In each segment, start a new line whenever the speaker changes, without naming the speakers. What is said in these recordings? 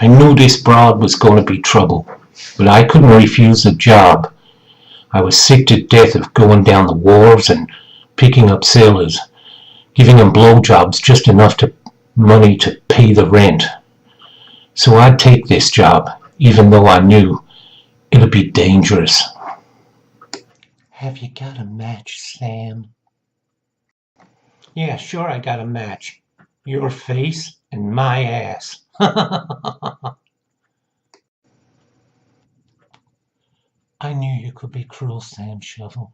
I knew this broad was going to be trouble, but I couldn't refuse the job. I was sick to death of going down the wharves and picking up sailors, giving them blowjobs just enough money to pay the rent. So I'd take this job, even though I knew it'd be dangerous.
Have you got a match, Sam? Yeah, sure I got a match. Your face and my ass. I knew you could be cruel, Sam Shovel,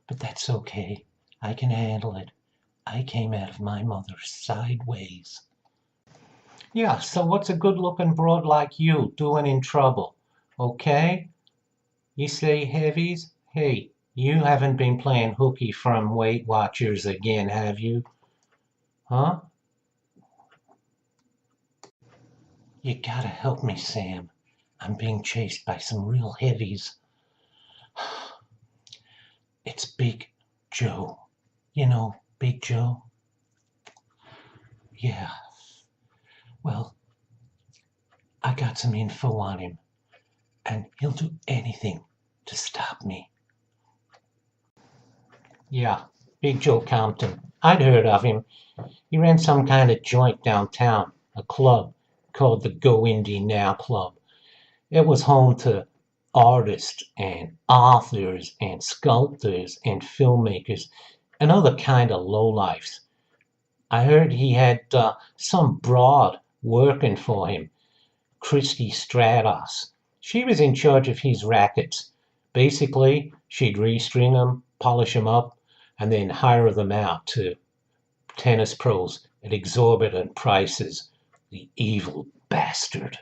but that's okay. I can handle it. I came out of my mother sideways. Yeah, so what's a good-looking broad like you doing in trouble? Okay? You say heavies? Hey, you haven't been playing hooky from Weight Watchers again, have you? Huh? You gotta help me, Sam. I'm being chased by some real heavies. It's Big Joe. You know, Big Joe? Yeah. Well, I got some info on him, and he'll do anything to stop me. Yeah, Big Joe Compton. I'd heard of him. He ran some kind of joint downtown, a club called the Go Indie Now Club. It was home to artists and authors and sculptors and filmmakers and other kind of lowlifes. I heard he had some broad working for him, Christy Stratos. She was in charge of his rackets. Basically, she'd restring them, polish them up, and then hire them out to tennis pros at exorbitant prices. The evil bastard.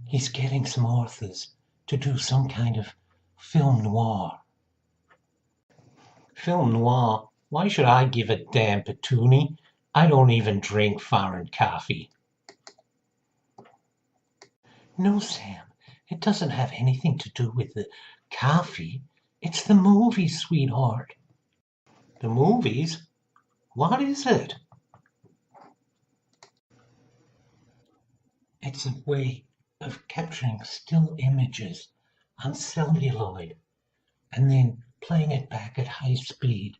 He's getting some authors to do some kind of film noir. Film noir? Why should I give a damn patoonie? I don't even drink foreign coffee. No, Sam, it doesn't have anything to do with the coffee. It's the movies, sweetheart. The movies? What is it? It's a way of capturing still images on celluloid and then playing it back at high speed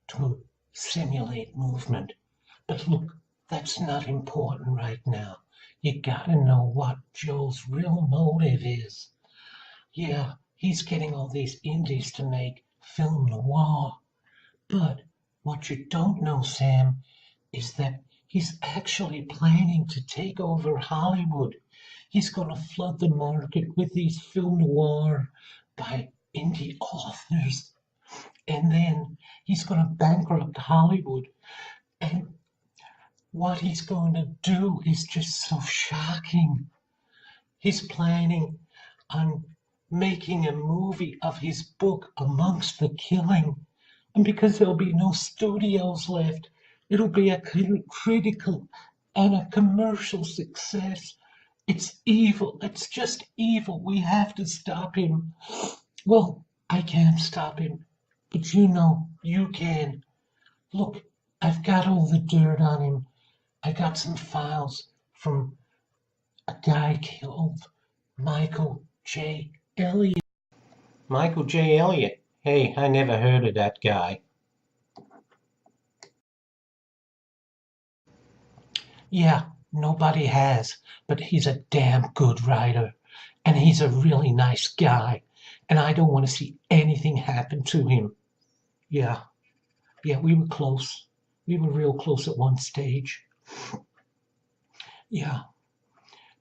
to simulate movement. But look, that's not important right now. You gotta know what Joe's real motive is. Yeah, he's getting all these indies to make film noir. But what you don't know, Sam, is that he's actually planning to take over Hollywood. He's going to flood the market with these film noir by indie authors. And then he's going to bankrupt Hollywood. And what he's going to do is just so shocking. He's planning on making a movie of his book Amongst the Killing. And because there'll be no studios left, it'll be a critical and a commercial success. It's evil. It's just evil. We have to stop him. Well, I can't stop him, but you know, you can. Look, I've got all the dirt on him. I got some files from a guy called Michael J. Elliott. Michael J. Elliott? Hey, I never heard of that guy. Yeah, nobody has, but he's a damn good writer, and he's a really nice guy, and I don't want to see anything happen to him. Yeah, we were close. We were real close at one stage. Yeah,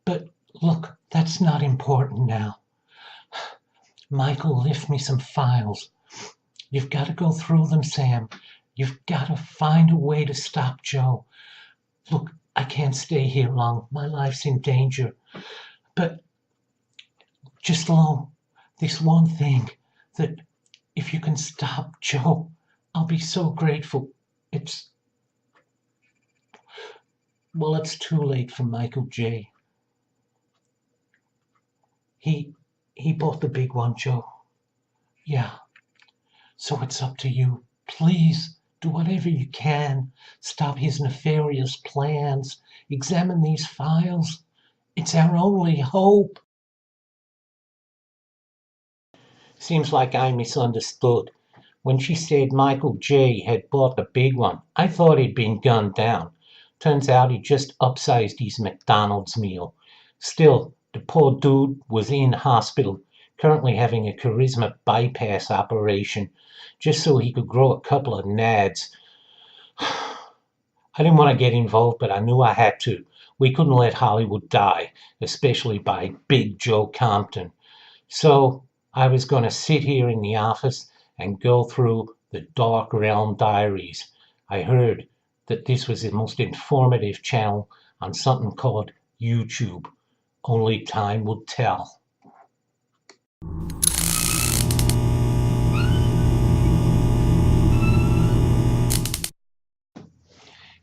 but look, that's not important now. Michael left me some files. You've got to go through them, Sam. You've got to find a way to stop Joe. Look, I can't stay here long. My life's in danger. But just alone, this one thing, that if you can stop Joe, I'll be so grateful. It's too late for Michael J. He bought the big one, Joe. Yeah. So it's up to you Please do whatever you can. Stop his nefarious plans. Examine these files. It's our only hope. Seems like I misunderstood. When she said Michael G. had bought the big one, I thought he'd been gunned down. Turns out he just upsized his McDonald's meal. Still, the poor dude was in hospital, currently having a charisma bypass operation, just so he could grow a couple of nads. I didn't want to get involved, but I knew I had to. We couldn't let Hollywood die, especially by Big Joe Compton. So I was going to sit here in the office and go through the Dark Realm diaries. I heard that this was the most informative channel on something called YouTube. Only time will tell.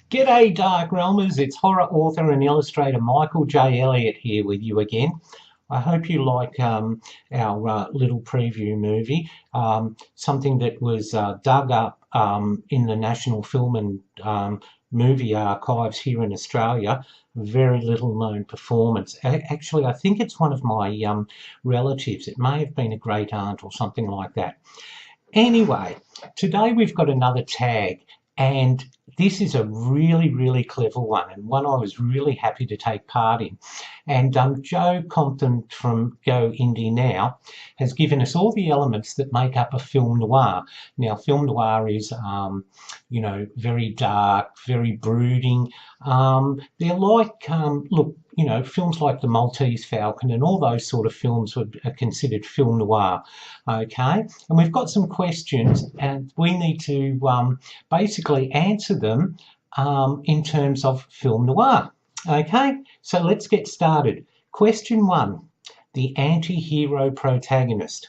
G'day Darkrealmers, it's horror author and illustrator Michael J. Elliott here with you again. I hope you like our little preview movie, something that was dug up in the National Film and Movie Archives here in Australia. Very little known performance. Actually, I think it's one of my relatives. It may have been a great aunt or something like that. Anyway, today we've got another tag, and this is a really, really clever one, and one I was really happy to take part in. And Joe Compton from Go Indie Now has given us all the elements that make up a film noir. Now, film noir is, very dark, very brooding. They're like, films like The Maltese Falcon and all those sort of films are considered film noir. Okay, and we've got some questions, and we need to basically answer them in terms of film noir. Okay, so let's get started. Question 1. The anti-hero protagonist.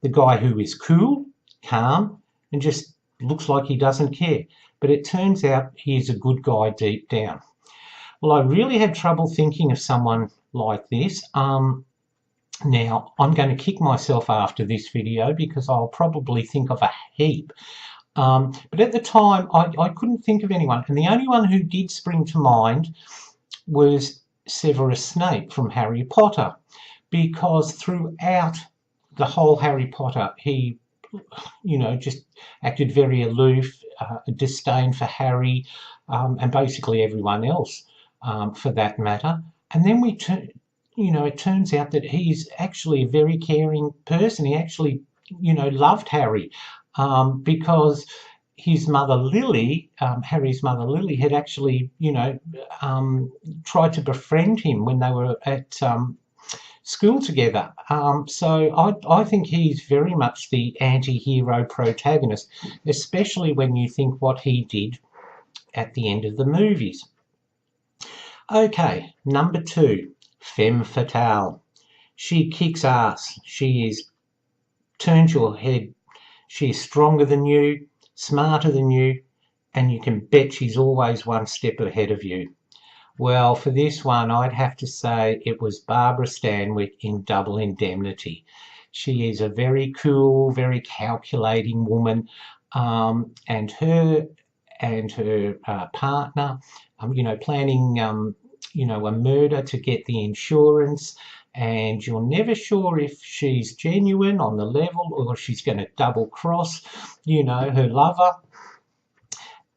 The guy who is cool, calm, and just looks like he doesn't care. But it turns out he is a good guy deep down. Well, I really had trouble thinking of someone like this. Now, I'm going to kick myself after this video because I'll probably think of a heap. But at the time, I couldn't think of anyone. And the only one who did spring to mind was Severus Snape from Harry Potter, because throughout the whole Harry Potter, he, just acted very aloof, disdain for Harry, and basically everyone else, for that matter. And then it turns out that he's actually a very caring person. He actually, loved Harry, because his mother Lily, Harry's mother Lily, had actually, tried to befriend him when they were at school together. So I think he's very much the anti-hero protagonist, especially when you think what he did at the end of the movies. Okay, number 2, femme fatale. She kicks ass. She turns your head. She's stronger than you, smarter than you, and you can bet she's always one step ahead of you. Well, for this one, I'd have to say it was Barbara Stanwyck in Double Indemnity. She is a very cool, very calculating woman, and her partner, planning, a murder to get the insurance, and you're never sure if she's genuine on the level or she's going to double cross, her lover.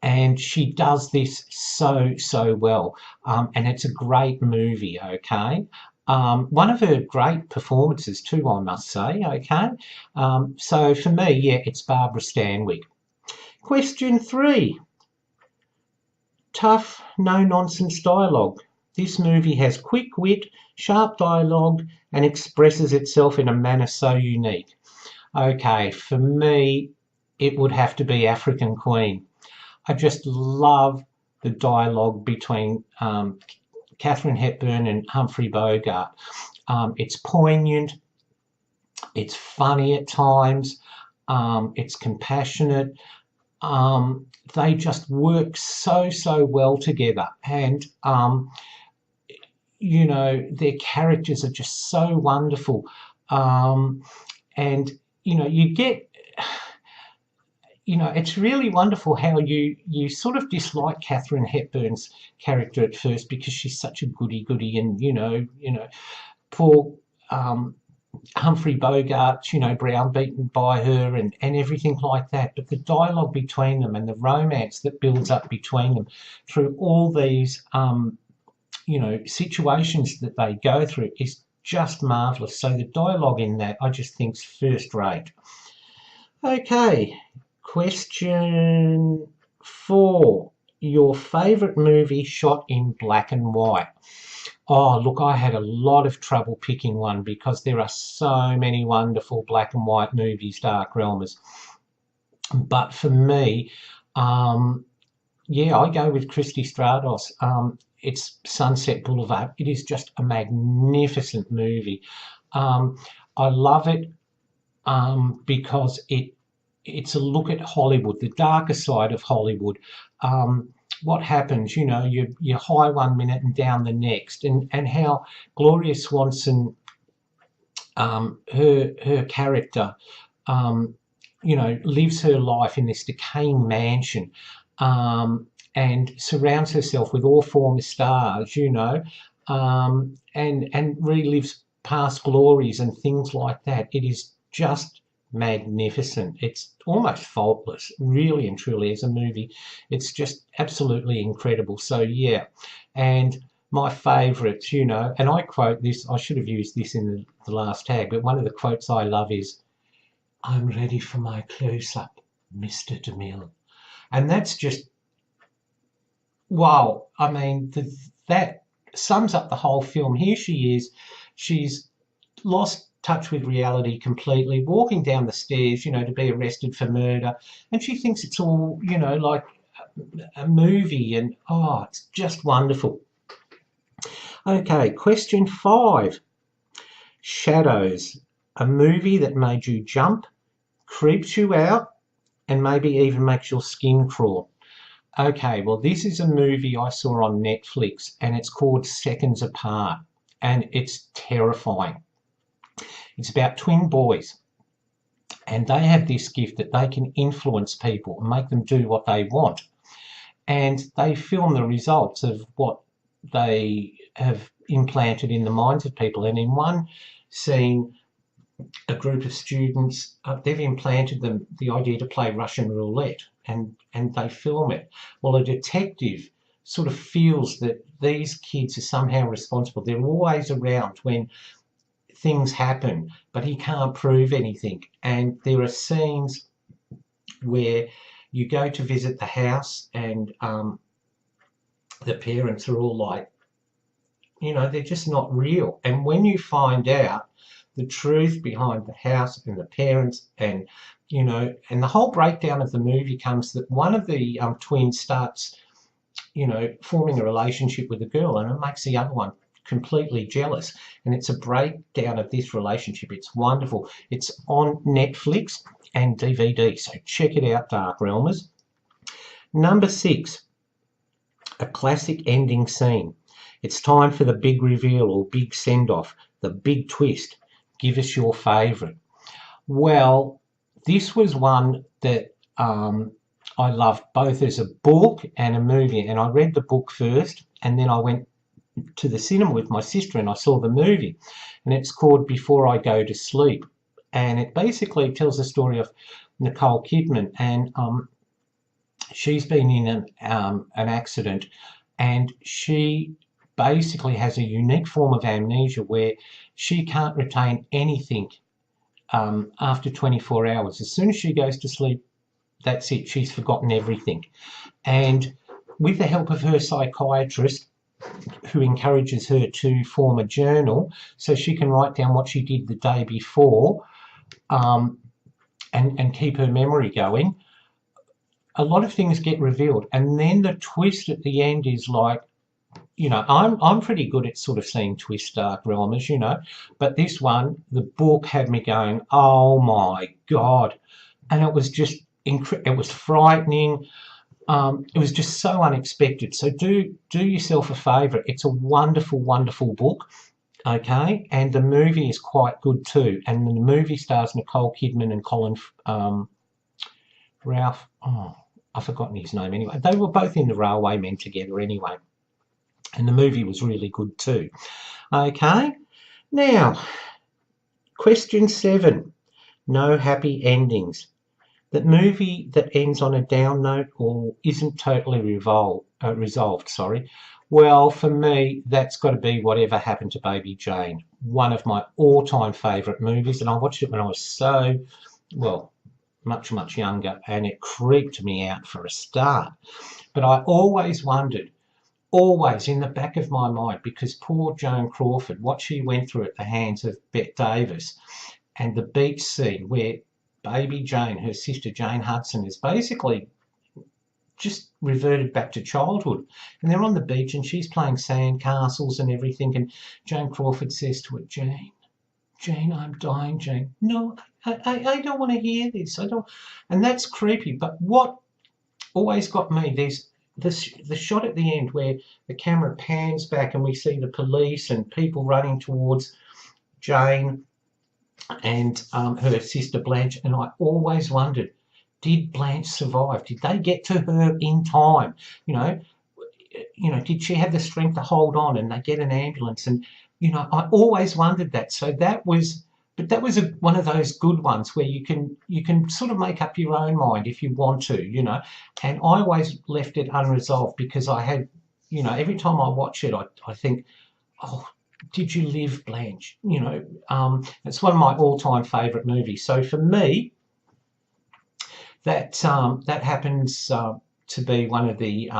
And she does this so well, and it's a great movie. Okay, one of her great performances too, I must say. Okay, so for me, yeah, it's Barbara Stanwyck. Question 3. Tough, no-nonsense dialogue. This movie has quick wit, sharp dialogue, and expresses itself in a manner so unique. Okay, for me, it would have to be African Queen. I just love the dialogue between Katharine Hepburn and Humphrey Bogart. It's poignant, it's funny at times, it's compassionate. They just work so well together, and their characters are just so wonderful, and you get it's really wonderful how you sort of dislike Katharine Hepburn's character at first because she's such a goody-goody, and poor Humphrey Bogart, browbeaten by her and everything like that. But the dialogue between them and the romance that builds up between them through all these, situations that they go through is just marvellous. So the dialogue in that, I just think, is first rate. Okay, question 4. Your favourite movie shot in black and white? Oh, look, I had a lot of trouble picking one because there are so many wonderful black and white movies, Darkrealmers. But for me, I go with Christy Strados. It's Sunset Boulevard. It is just a magnificent movie. I love it because it's a look at Hollywood, the darker side of Hollywood. What happens, you're high one minute and down the next, and how Gloria Swanson, her character, lives her life in this decaying mansion, and surrounds herself with all former stars, and relives past glories and things like that. It is just magnificent. It's almost faultless, really and truly, as a movie. It's just absolutely incredible. So yeah, and my favourites, and I quote this, I should have used this in the last tag, but one of the quotes I love is, "I'm ready for my close-up, Mr. DeMille." And that's just, wow. I mean, that sums up the whole film. Here she is, she's lost touch with reality completely, walking down the stairs, to be arrested for murder, and she thinks it's all, like a movie, and it's just wonderful. Okay, question 5. Shadows, a movie that made you jump, creeps you out, and maybe even makes your skin crawl. Okay, well, this is a movie I saw on Netflix, and it's called Seconds Apart, and it's terrifying. It's about twin boys, and they have this gift that they can influence people and make them do what they want. And they film the results of what they have implanted in the minds of people. And in one scene, a group of students, they've implanted them the idea to play Russian roulette, and they film it. Well, a detective sort of feels that these kids are somehow responsible. They're always around when things happen, but he can't prove anything. And there are scenes where you go to visit the house, and the parents are all like, they're just not real. And when you find out the truth behind the house and the parents, and and the whole breakdown of the movie comes that one of the twins starts forming a relationship with a girl, and it makes the other one completely jealous, and it's a breakdown of this relationship. It's wonderful. It's on Netflix and DVD, so check it out, Darkrealmers. Number 6, a classic ending scene. It's time for the big reveal or big send-off, the big twist. Give us your favourite. Well, this was one that I loved both as a book and a movie, and I read the book first, and then I went to the cinema with my sister and I saw the movie, and it's called Before I Go to Sleep, and it basically tells the story of Nicole Kidman, and she's been in an accident, and she basically has a unique form of amnesia where she can't retain anything after 24 hours. As soon as she goes to sleep, that's it, she's forgotten everything. And with the help of her psychiatrist, who encourages her to form a journal so she can write down what she did the day before, and keep her memory going, a lot of things get revealed. And then the twist at the end is like, I'm pretty good at sort of seeing twist, Darkrealmers, but this one, the book had me going, oh my God. And it was just it was frightening. It was just so unexpected. So do yourself a favour. It's a wonderful, wonderful book, okay? And the movie is quite good too. And the movie stars Nicole Kidman and Ralph, oh, I've forgotten his name anyway. They were both in the Railwaymen together anyway. And the movie was really good too. Okay, now, question 7. No happy endings. That movie that ends on a down note or isn't totally resolved, sorry. Well, for me, that's got to be Whatever Happened to Baby Jane. One of my all-time favourite movies, and I watched it when I was so, well, much, much younger, and it creeped me out for a start. But I always wondered, always in the back of my mind, because poor Joan Crawford, what she went through at the hands of Bette Davis, and the beach scene where baby Jane, her sister Jane Hudson, is basically just reverted back to childhood. And they're on the beach and she's playing sand castles and everything. And Joan Crawford says to her, Jane, I'm dying, Jane. No, I don't want to hear this. I don't. And that's creepy. But what always got me, there's the shot at the end where the camera pans back and we see the police and people running towards Jane and her sister Blanche, and I always wondered, did Blanche survive? Did they get to her in time? Did she have the strength to hold on and they get an ambulance? And I always wondered that. So that was one of those good ones where you can sort of make up your own mind if you want to, And I always left it unresolved because I had, every time I watch it, I think, oh, did you live, Blanche? It's one of my all-time favourite movies. So for me, that happens to be one of the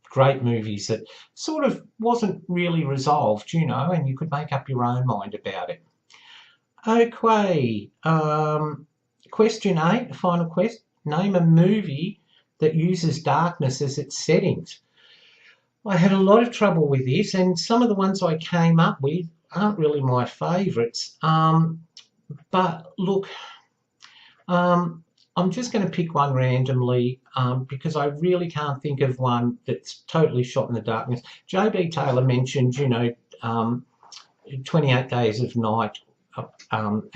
great movies that sort of wasn't really resolved, and you could make up your own mind about it. Okay, question 8, final question. Name a movie that uses darkness as its settings. I had a lot of trouble with this, and some of the ones I came up with aren't really my favourites. But look, I'm just going to pick one randomly because I really can't think of one that's totally shot in the darkness. J.B. Taylor mentioned, 28 Days of Night, and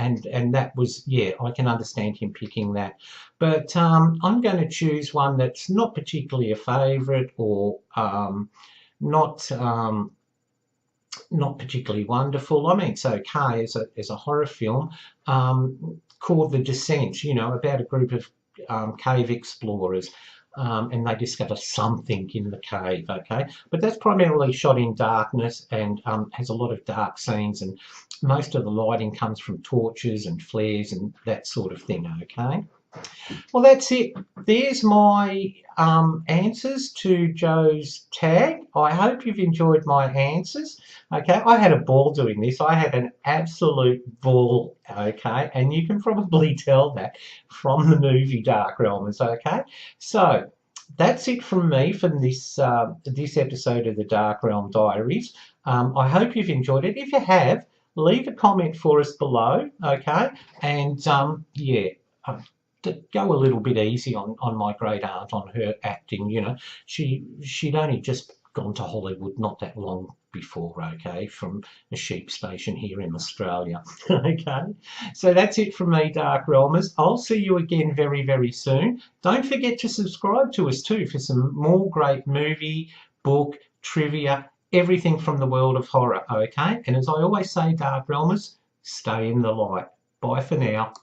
that was, I can understand him picking that. But I'm going to choose one that's not particularly a favourite or not particularly wonderful. I mean, it's okay as a horror film, called The Descent, about a group of cave explorers. And they discover something in the cave, okay? But that's primarily shot in darkness and has a lot of dark scenes, and most of the lighting comes from torches and flares and that sort of thing, okay? Well, that's it. There's my answers to Joe's tag. I hope you've enjoyed my answers. Okay, I had a ball doing this. I had an absolute ball, okay? And you can probably tell that from the movie Darkrealmers, okay? So that's it from me for this episode of the Dark Realm Diaries. I hope you've enjoyed it. If you have, leave a comment for us below, okay? And to go a little bit easy on my great aunt, on her acting. She'd only just gone to Hollywood not that long before, okay, from a sheep station here in Australia. Okay, so that's it from me, Dark Realmers. I'll see you again very, very soon. Don't forget to subscribe to us too for some more great movie, book, trivia, everything from the world of horror, okay? And as I always say, Dark Realmers, stay in the light. Bye for now.